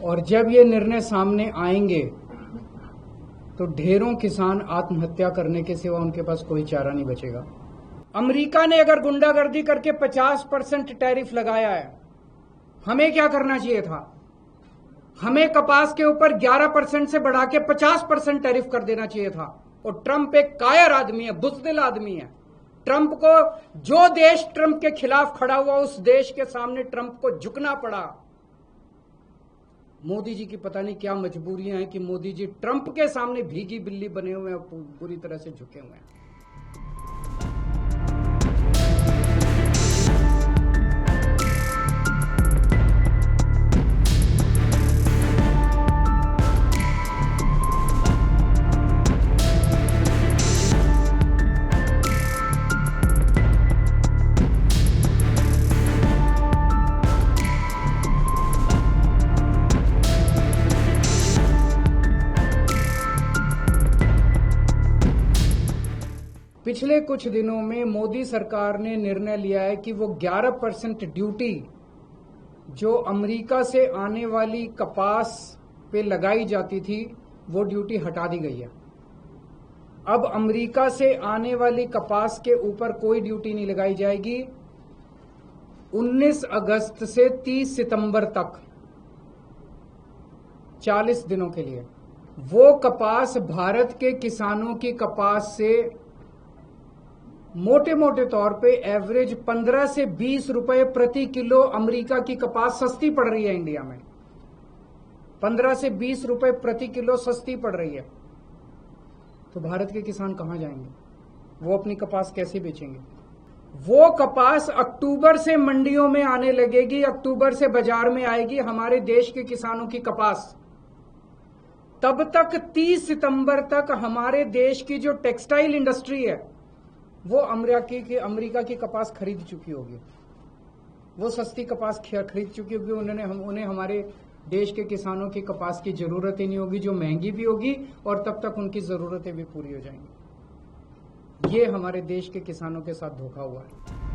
और जब ये निर्णय सामने आएंगे तो ढेरों किसान आत्महत्या करने के सिवा उनके पास कोई चारा नहीं बचेगा। अमेरिका ने अगर गुंडागर्दी करके 50% टैरिफ लगाया है, हमें क्या करना चाहिए था? हमें कपास के ऊपर 11% से बढ़ा के 50% टैरिफ कर देना चाहिए था। और ट्रंप एक कायर आदमी है, बुज़दिल आदमी है। ट्रंप को, जो देश ट्रंप के खिलाफ खड़ा हुआ, उस देश के सामने ट्रंप को झुकना पड़ा। मोदी जी की पता नहीं क्या मजबूरियां हैं कि मोदी जी ट्रंप के सामने भीगी बिल्ली बने हुए हैं, पूरी तरह से झुके हुए हैं। पिछले कुछ दिनों में मोदी सरकार ने निर्णय लिया है कि वो 11% ड्यूटी जो अमेरिका से आने वाली कपास पे लगाई जाती थी, वो ड्यूटी हटा दी गई है। अब अमेरिका से आने वाली कपास के ऊपर कोई ड्यूटी नहीं लगाई जाएगी। 19 अगस्त से 30 सितंबर तक 40 दिनों के लिए वो कपास भारत के किसानों की कपास से मोटे मोटे तौर पे एवरेज 15 से 20 रुपए प्रति किलो अमेरिका की कपास सस्ती पड़ रही है इंडिया में। 15 से 20 रुपए प्रति किलो सस्ती पड़ रही है। तो भारत के किसान कहां जाएंगे? वो अपनी कपास कैसे बेचेंगे? वो कपास अक्टूबर से मंडियों में आने लगेगी, अक्टूबर से बाजार में आएगी हमारे देश के किसानों की कपास। तब तक 30 सितंबर तक हमारे देश की जो टेक्सटाइल इंडस्ट्री है वो अमेरिका की कपास खरीद चुकी होगी। वो सस्ती कपास खरीद चुकी होगी। उन्हें हमारे देश के किसानों की कपास की जरूरत ही नहीं होगी, जो महंगी भी होगी, और तब तक उनकी जरूरतें भी पूरी हो जाएंगी। ये हमारे देश के किसानों के साथ धोखा हुआ है।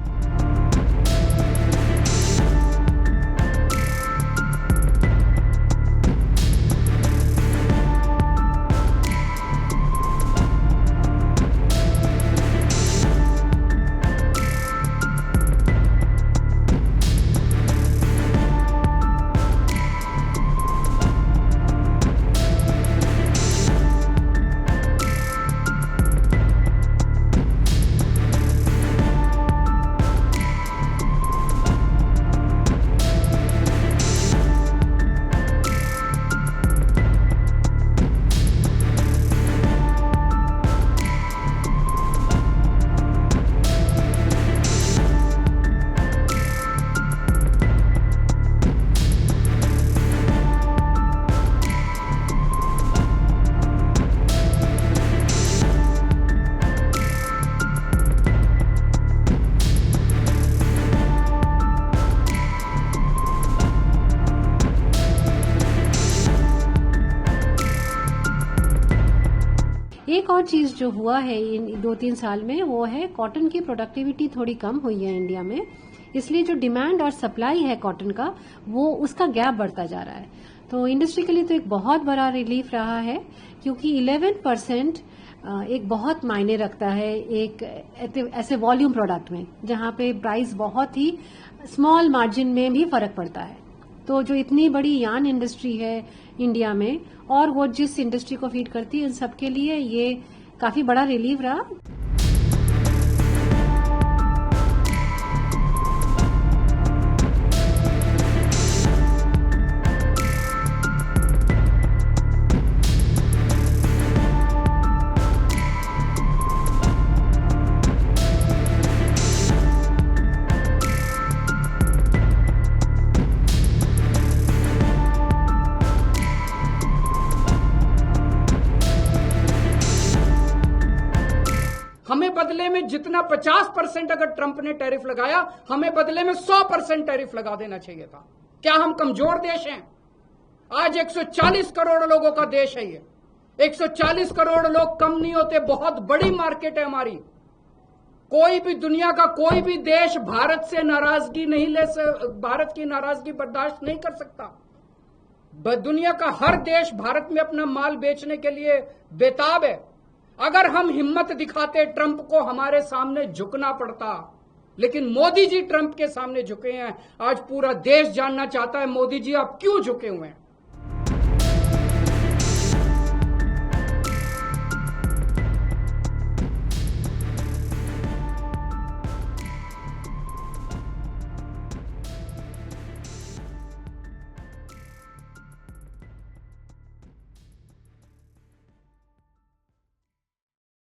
एक और चीज जो हुआ है इन 2-3 साल में, वो है कॉटन की प्रोडक्टिविटी थोड़ी कम हुई है इंडिया में। इसलिए जो डिमांड और सप्लाई है कॉटन का, वो उसका गैप बढ़ता जा रहा है। तो इंडस्ट्री के लिए तो एक बहुत बड़ा रिलीफ रहा है, क्योंकि 11% एक बहुत मायने रखता है एक ऐसे वॉल्यूम प्रोडक्ट में, जहां पे प्राइस बहुत ही स्मॉल मार्जिन में भी फर्क पड़ता है। तो जो इतनी बड़ी यार्न इंडस्ट्री है इंडिया में, और वो जिस इंडस्ट्री को फीड करती है, उन सबके लिए ये काफी बड़ा रिलीफ रहा। हमें बदले में जितना 50% अगर ट्रंप ने टैरिफ लगाया, हमें बदले में 100% टैरिफ लगा देना चाहिए था। क्या हम कमजोर देश हैं? आज 140 करोड़ लोगों का देश है ये। 140 करोड़ लोग कम नहीं होते, बहुत बड़ी मार्केट है हमारी। कोई भी दुनिया का कोई भी देश भारत से नाराजगी नहीं भारत की नाराजगी बर्दाश्त नहीं कर सकता। दुनिया का हर देश भारत में अपना माल बेचने के लिए बेताब है। अगर हम हिम्मत दिखाते, ट्रंप को हमारे सामने झुकना पड़ता, लेकिन मोदी जी ट्रंप के सामने झुके हैं। आज पूरा देश जानना चाहता है मोदी जी आप क्यों झुके हुए हैं।